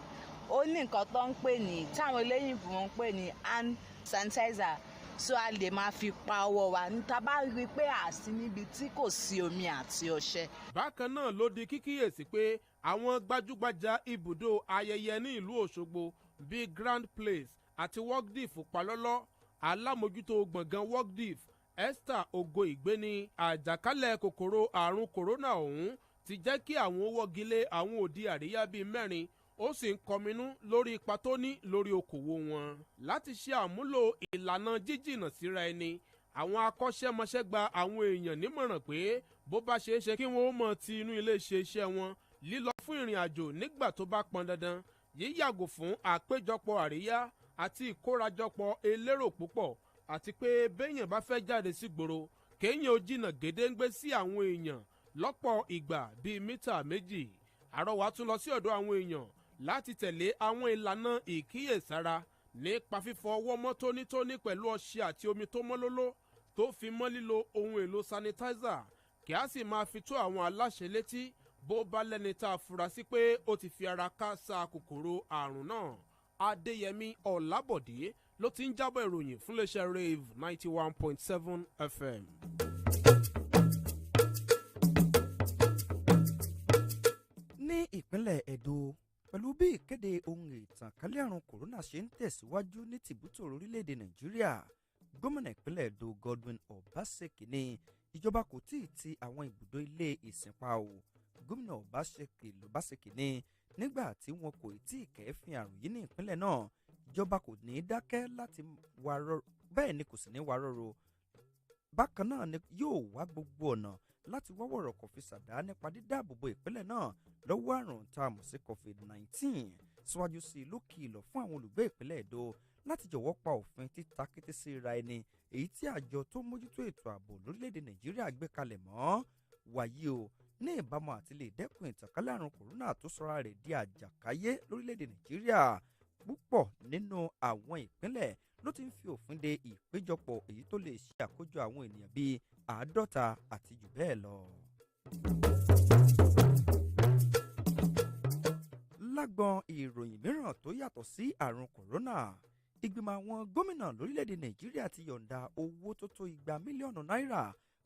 ó ní nǹkan tó ń pè ní táwọn eléyìnbó ń pè ní hand sanitizer so a lè máa fi pa ọwọ́ wa níta bá rí i pé a sí níbi tí kò sí omi àti ọṣẹ. bákan náà ló di kíkíyèsí pé àwọn gbajúgbajà ibùdó ayẹyẹ ní ìlú Òṣogbo bíi Grand Place àti Wogdif Palọ́lọ́ alámòjútó gbọ̀ngàn Wogdif Esther Ogo Ìgbéni àjàkálẹ̀ kòkòrò àrùn kòrónà ọ̀hún ti jẹ́ kí àwọn wọ́gilé àwọn òde àríyá bíi 4 ó sì ń kọminú lórí ipa tó ní lórí okòwò wọn. láti ṣe àmúlò ìlànà jíjìnà síra ẹni àwọn akọ́ṣẹ́mọṣẹ́ gba àwọn èèyàn nímọ̀ràn pé bó bá ṣeé ṣe kí wọ́n ó mọ̀ ti inú ilé ṣe iṣẹ́ wọn lílọ fún ìrìn àjò nígbà tó bá pọn dandan yíyàgò fún àpéjọpọ̀ àríyá àti ìkórajọpọ̀ elérò púpọ̀ àti pé béèyàn bá fẹ́ jáde sígboro kéèyàn ó jìnnà gédéǹgbé sí àwọn èèyàn lọ́pọ̀ ìgbà bíi mítà 2. àrọwà tún lọ sí ọ̀dọ̀ àwọn èèyàn láti tẹ̀lé àwọn ìlànà ìkíyèsára nípa fífọ ọwọ́ mọ́ tónítóní pẹ̀lú ọṣẹ àti omi tó mọ́ lóló tó fi mọ́ lílo ohun èlò sanitizer kí a sì máa fi tó àwọn aláṣẹ létí bó bá lẹ́ni tá a fura sí pé ó ti fi ara káásá kòkòrò àrùn náà. Adéyẹmí Ọlábọ̀dé ló ti ń jábọ̀ ìròyìn fún iléeṣẹ́ Rave 91.7 FM. ní ìpínlẹ̀ Ẹdó pẹ̀lú bí ìkéde ohun ìtànkálẹ̀ àrùn kòrónà ṣe ń tẹ̀síwájú ní tìbútòrò orílẹ̀-èdè Nàìjíríà gómìnà ìpínlẹ̀ Ẹdó Godwin Obaseki ní ìjọba kò tí ì ti àwọn ibùdó ilé ìsìn pa o. gómìnà Obaseki ní nígbà tí wọn kò tí ì kẹ́fín àrùn yìí ní ìpínlẹ̀ náà ìjọba kò ní í dákẹ́ láti wárọ̀ bẹ́ẹ̀ ni kò sì ní wárọ̀rọ̀ bákan náà ni yóò wá gbogbo ọ̀nà láti wọ́wọ́rọ̀ kò fi ṣàdá nípa dídáàbòbò ìpínlẹ̀ náà lọ́wọ́ àrùn tá a mọ̀ sí COVID-19 síwájú sí i ló kìlọ̀ fún àwọn olùgbé ìpínlẹ̀ Ẹdó láti jọ̀wọ́ pa òfin títa kété sí ra ẹni èyí tí àjọ tó mójútó ètò ààbò lórílẹ̀‐èdè Nàìjíríà gbé kalẹ̀ mọ́ wàyí o ní ìbámu àti lè dẹ́kun ìtànkálẹ̀ àrùn kòrónà tó sọra rẹ̀ di àjàkáyé lórílẹ̀‐èdè Nàìjíríà púpọ̀ nínú àwọn ìpínlẹ̀ ló ti ń fi òfin de ìpéjọpọ̀ èyí tó lè ṣe àkójọ àwọn ènìyàn bíi 50 àti jù bẹ́ẹ̀ lọ. lágbọn ìròyìn mìíràn tó yàtọ̀ sí àrùn kòrónà ìgbìmọ̀ àwọn gómìnà lórílẹ̀‐èdè Nàìjíríà ti yọ̀ǹda owó tó tó 200 mílíọ̀nù náírà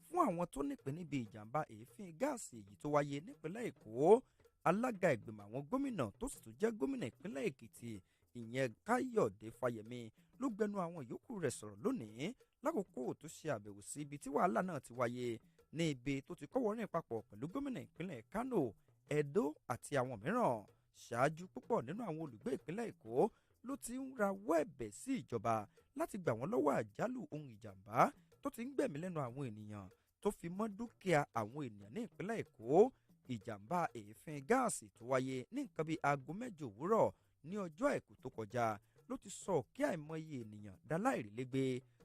fún àwọn tó nípìn níbi ìjàmbá èéfín gáàsì èyí tó wáyé nípínlẹ̀ Èkó. alága ìgbìmọ̀ àwọn gómìnà tó sì tún jẹ́ gómìnà ìpínlẹ̀ Èkìtì ìyẹn Káyọ̀dé Fáyẹmí ló gbẹnu àwọn yòókù rẹ̀ sọ̀rọ̀ lónìí lákòókò tó ṣe àbẹ̀wò sí ibi tí wàhálà náà ti wáyé ní ibi tó ti kọ́wọ́rìn papọ̀ pẹ̀lú gómìnà ìpínlẹ̀ Kánò, Ẹdó àti àwọn mìíràn. ṣáájú púpọ̀ nínú àwọn olùgbé ìpínlẹ̀ Èkó ló ti ń rawọ́ ẹ̀bẹ̀ sí ìjọba láti gbà wọ́n lọ́wọ́ àjálù ohun ìjàmbá tó ti ń gbẹ̀mí lẹ́nu àwọn ènìyàn tó fi mọ́ dúkìá àwọn ènìyàn ní ìpínlẹ̀ Èkó. Ìjàmbá èéfín gáàsì tó wáyé ní nǹkan bíi aago 8 òwúrọ̀ ní ọjọ́ Àìkú tó kọjá ló ti sọ kí àìmọye ènìyàn dáláìrílégbé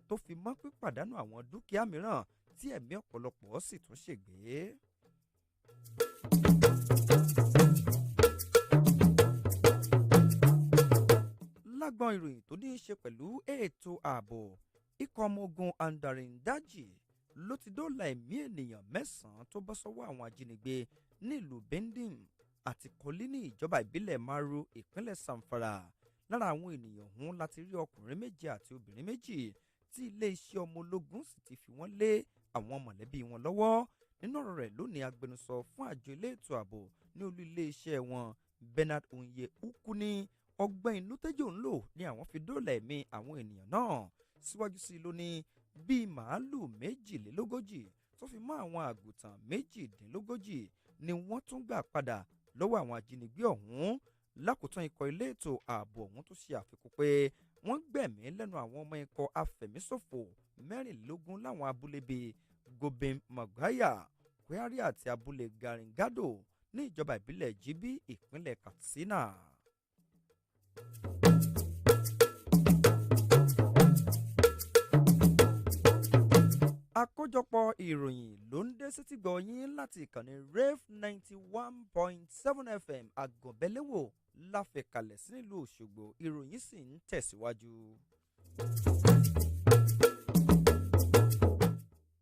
tó fi mọ́ pípàdánù àwọn dúkìá mìíràn tí ẹ̀mí ọ̀pọ̀lọpọ̀ sì tún ṣègbé. Lágbọn ìròyìn tó ní í ṣe pẹ̀lú ètò ààbò, ikọ̀ ọmọ ogun Andarindaji ló ti dóòlà ẹ̀mí ènìyàn 9 tó bọ́ sọ́wọ́ àwọn ajínigbé nílùú Bendim àti Koli ní ìjọba ìbílẹ̀ Maru ìpínlẹ̀ Samfara. Lára àwọn ènìyàn ọ̀hún láti rí ọkùnrin 2 àti obìnrin 2 tí ilé-iṣẹ́ ọmọ ológun sì ti fi wọ́n lé àwọn mọ̀lẹ́bí wọn lọ́wọ́. Nínú ọ̀rọ̀ rẹ̀ lónìí, agbẹnusọ fún àjọ elétò ààbò ní olú ilé-iṣẹ́ wọn Bernard Onye Ukwu ní ọgbọ́n inú tẹ́jọ́ ń lò ní àwọn fi dóòlà ẹ̀mí àwọn ènìyàn náà. Síwájú sí i ló ní bíi màálù 42 tó fi mọ́ àwọn àgùntàn 18 ni wọ́n tún gbà padà lọ́wọ́ àwọn ajínigbé ọ̀hún. Lákòótán ikọ̀ ilé ètò ààbò ọ̀hún tó ṣe àfikún pé wọ́n gbẹ̀mí lẹ́nu àwọn ọmọ ikọ̀ afẹ̀míṣòfò 24 láwọn abúlé bíi Gobem Magaya, Kwari àti abúlé Garingado ní ìjọba ìbílẹ̀ Jibi ìpínlẹ̀ Katsina. Àkójọpọ̀ ìròyìn ló ń dé sétí gbọ́ yín láti ìkànnì Rave 91.7 FM Àgọ̀bẹ́lẹ́wò láfẹ̀kalẹ̀ sí nílùú Òṣogbo. Ìròyìn sì ń tẹ̀síwájú.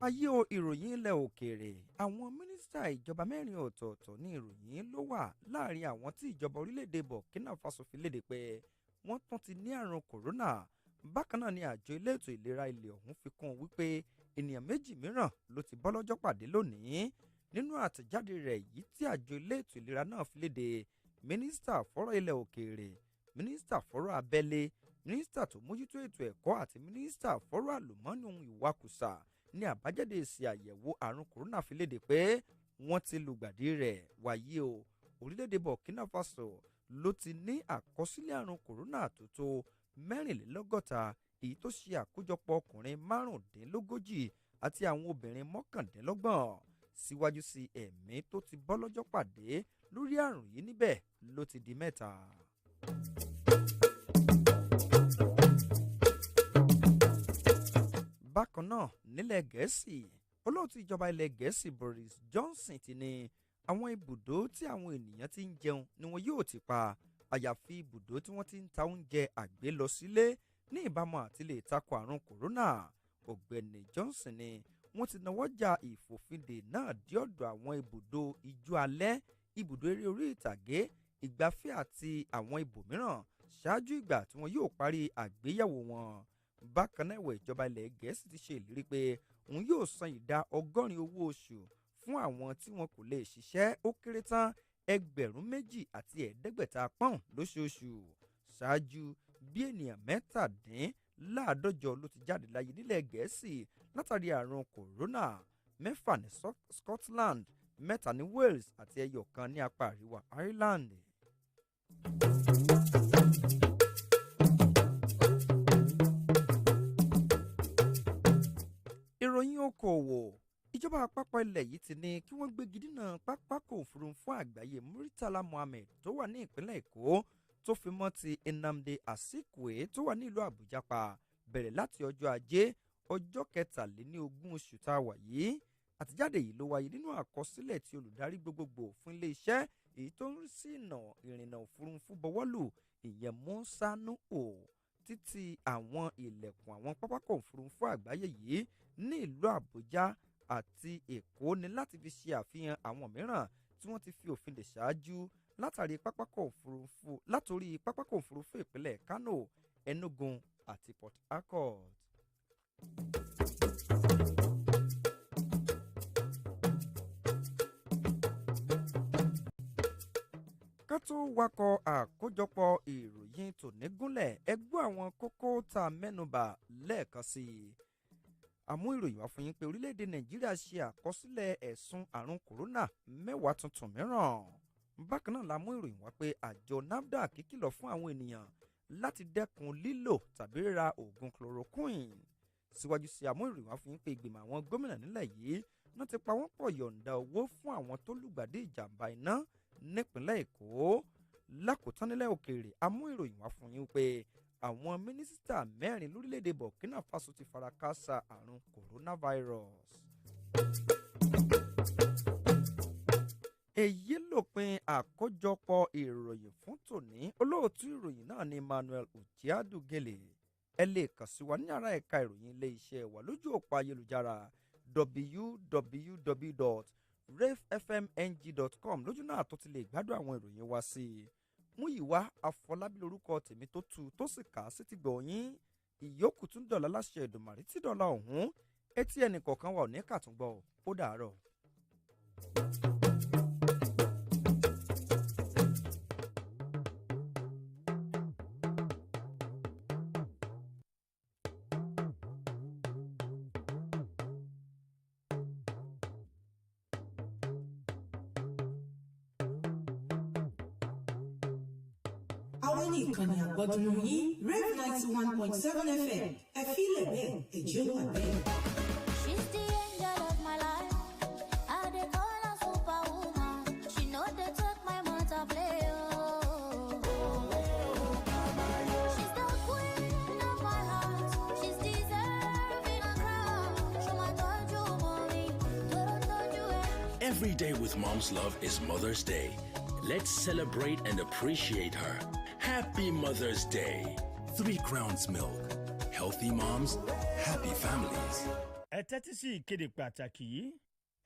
Ayé o ìròyìn ilẹ̀ òkèèrè, àwọn mínísítà ìjọba 4 ọ̀tọ̀ọ̀tọ̀ ní ìròyìn ló wà láàrin àwọn tí ìjọba orílẹ̀-èdè Burkina Faso fi léde pé wọ́n tún ti ní àrùn kòrónà. Bákan náà ni àjọ elétò ìlera ilẹ̀ ọ̀hún fi kún un wípé ènìyàn 2 mìíràn ló ti bọ́ lọ́jọ́ pàdé lónìí. Nínú àtẹ̀jáde rẹ̀ yìí tí àjọ elétò ìlera náà fi léde, mínísítà fọ́rọ̀ ilẹ̀ òkèèrè, mínísítà fọ́rọ̀ abẹ́lé, mínísítà tó mójútó ètò ẹ̀kọ́ àti mínísítà fọ́rọ̀ àlùmọ́ọ́nì ohun ìwakùsà ní àbájáde èsì àyẹ̀wò àrùn kòrónà fi léde pé wọ́n ti lùgbàdì rẹ̀. Wàyí o, orílẹ̀-èdè Burkina Faso ló ti ní àkọsílẹ̀ àrùn kòrónà tó tó 64, èyí tó ṣe àkójọpọ̀ ọkùnrin 35 àti àwọn obìnrin 29. Síwájú sí ẹ̀mí tó ti bọ́ lọ́jọ́ pàdé lórí àrùn yìí níbẹ̀ ló ti di 3. Bákan náà nílẹ̀ Gẹ̀ẹ́sì, olóòtú ìjọba ilẹ̀ Gẹ̀ẹ́sì Boris Johnson ti ní àwọn ibùdó tí àwọn ènìyàn ti ń jẹun ni wọn yóò ti pa, àyàfi ibùdó tí wọ́n ti ń ta oúnjẹ àgbé lọ sílé ní ìbámu àti lè takò àrùn kòrónà. Ọ̀gbẹ́ni Johnson ni wọ́n ti nawọ́jà ìfòfindè náà dé ọ̀dọ̀ àwọn ibùdó ijó alẹ́, ibùdó eré orí ìtàgé, ìgbafẹ́ àti àwọn ibòmíràn ṣáájú ìgbà tí wọn yóò parí àgbéyẹ̀wò wọn. Bákan náà ẹ̀wẹ̀ ìjọba ilẹ̀ Gẹ̀ẹ́sì ti ṣe ìlérí pé òun yóò san ìdá 80 owó oṣù fún àwọn tí wọn kò lè ṣiṣẹ́ ó kéré tán 2,500 pọ́ùn lóṣooṣù. Ṣáájú bí ènìyàn 17 ló ti jáde láyé nílẹ̀ Gẹ̀ẹ́sì látàrí àrùn kòrónà, 6 ní Scotland, 3 ní Wales àti 1 ní apá àríwá Ireland. Ìròyìn okòòwò, ìjọba àpapọ̀ ilẹ̀ yìí ti ní kí wọ́n gbégi dínà pápákọ̀ òfurufú àgbáyé Murtala Mohammed tó wà ní ìpínlẹ̀ Èkó tó fi mọ́ ti Nnamdi Azikiwe tó wà ní ìlú Àbújá pa bẹ̀rẹ̀ láti ọjọ́ Ajé ọjọ́ 23 oṣù tá a wà yìí. Àtijáde yìí ló wáyé nínú àkọsílẹ̀ tí olùdarí gbogbogbò fún ilé-iṣẹ́ èyí tó ń rí sí ìrìnnà òfurufú bọwọ́lù, ìyẹn Musa Nuhu, títí àwọn ilẹ̀kùn àwọn pápákọ̀ òfurufú àgbáyé yìí ní ìlú Àbújá àti Èkó ní láti fi ṣe àfihàn àwọn mìíràn tí wọ́n ti fi òfin dè ṣáájú látòrí pápákọ̀ òfurufú ìpínlẹ̀ Kano, Enugu àti Port Harcourt. Ká tó wakọ̀ àkójọpọ̀ ìròyìn tòní gúnlẹ̀, ẹ gbọ́ àwọn kókó tá a mẹ́nubà lẹ́ẹ̀kan sí i. Àmú ìròyìn wá fún yín pé orílẹ̀-èdè Nàìjíríà ṣe àkọsílẹ̀ ẹ̀sùn àrùn kòrónà 10 tuntun mìíràn. Bákan náà la mú ìròyìn wá pé àjọ NAFDAC kìlọ̀ fún àwọn ènìyàn láti dẹ́kun lílò tàbí ra oògùn chloroquine. Síwájú sí àmú ìròyìn wá fi ń pe ìgbìmọ̀ àwọn gómìnà nílẹ̀ yìí náà ti pa wọ́n pọ̀ yọ̀ǹda owó fún àwọn tó lùgbàdì ìjàmbá iná nípínlẹ̀ Èkó. Lákòótán nílẹ̀ òkèèrè àmú ìròyìn wá fún yín pé àwọn mínísítà 4 lórílẹ̀‐èdè Burkina Faso ti fara káásá àrùn coronavirus. Èyí lópin àkójọpọ̀ ìròyìn fún tòní. Olóòtú ìròyìn náà ni Emmanuel Ujiadu Gele. Ẹ lè kàn sí wa ní ara ẹ̀ka ìròyìn ilé iṣẹ́ wa lójú òpó ayélujára www.rafefmng.com lójú náà tó ti lè gbádùn àwọn ìròyìn wa sí i. Múyìwá Afọlábí lórúkọ tèmi tó tu tó sì kà á sí ti gbọ̀nyìn. Ìyókù tún dọ̀la láṣẹ Èdùmàrè tí dọ̀la ọ̀hún etí ẹnì kọ̀ọ̀kan wà ò ní kàtúngbọ̀ ó dàárọ̀. Àwọn ní ìkànnì àgbọ̀dúnú yín Rev 91.7 FM ẹ fílẹ̀ bẹ́ẹ̀ ẹ̀jẹ̀ wà bẹ́ẹ̀. She's the angel of my life. I dey call her superwoman. She know they take my mother play. She's the queen of my heart. She's deserving a crown. Show my touch you, mommy. Every day with Mom's Love is Mother's Day. Let's celebrate and appreciate her. Happy Mother's Day. 3 Crowns Milk. Healthy moms, happy families. Ẹ tẹ́tí sí ìkéde pàtàkì yìí.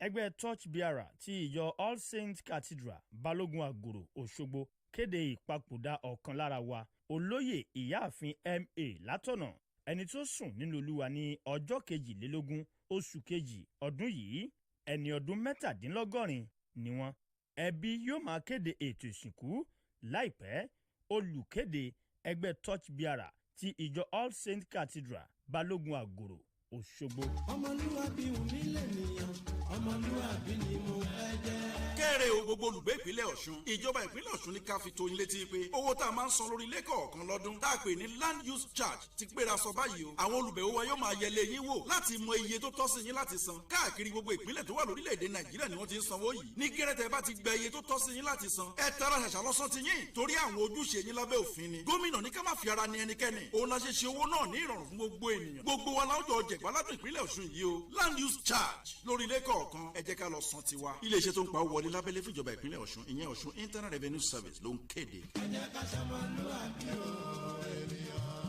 Ẹgbẹ́ Touch Bearer ti ìjọ All Saints Cathedral Balógun Àgòrò Òṣogbo kéde ìpapòdà ọ̀kan lára wa olóyè ìyáàfin M.A. Látọ̀nà ẹni tó sùn nínú Olúwa ní ọjọ́ 22 oṣù kejì ọdún yìí ẹni ọdún 17 ni wọ́n. Ẹbí yóò máa kéde ètò ìsìnkú láìpẹ́. Olùkéde ẹgbẹ́ Touch Bearer ti ìjọ All Saints Cathedral Balógun Àgòrò Òṣogbo. Ọmọlúwàbí wùmí lẹ́nìyàn, ọmọlúwàbí ni mo fẹ́ jẹ́. Kẹ́rẹ́ o gbogbo olùgbé ìpínlẹ̀ Ọ̀ṣun. Ìjọba ìpínlẹ̀ Ọ̀ṣun ní ká fi tó yín létí pé owó tá a máa ń san lórí ilé kọ̀ọ̀kan lọ́dún tá a pè ní land use charge ti gbéra sọ báyìí o. Àwọn olùbẹ̀wò wa yóò máa yẹlé yín wò láti mọ iye tó tọ́ sí yín láti san. Káàkiri gbogbo ìpínlẹ̀ tó wà lórílẹ̀‐èdè Nàìjíríà ni wọ́n ti ń sanwó yìí. Ní gẹ́rẹ́tẹ̀ bá ti gba iye tó tọ́ sí yín láti san. Ẹ tara ṣàṣà lọ́sàn ti yín torí àwọn ojúṣe yín lábẹ́ òfin ni. Gómìnà ní ká má fi ara ní ẹnikẹ́ni. Òun la ṣe ṣe owó náà ní ìrọ̀rùn fún gbogbo ènìyàn. Gbogbo wa láwùjọ jẹ̀gbáládùn ìpínlẹ̀ Ọ̀ṣun yìí o. Land use charge lórí ilé kọ̀ọ̀kan ẹ jẹ́ ká lọ san tiwa. Ilé iṣẹ́ tó ń pa owó wọlé lábẹ́lé fìjọba ìpínlẹ̀ Ọ̀ṣun ìyẹn Ọ̀ṣun Internal Revenue Service ló ń kéde. Ẹ jẹ́ ká ṣọmọlúwàbí o ènìyàn.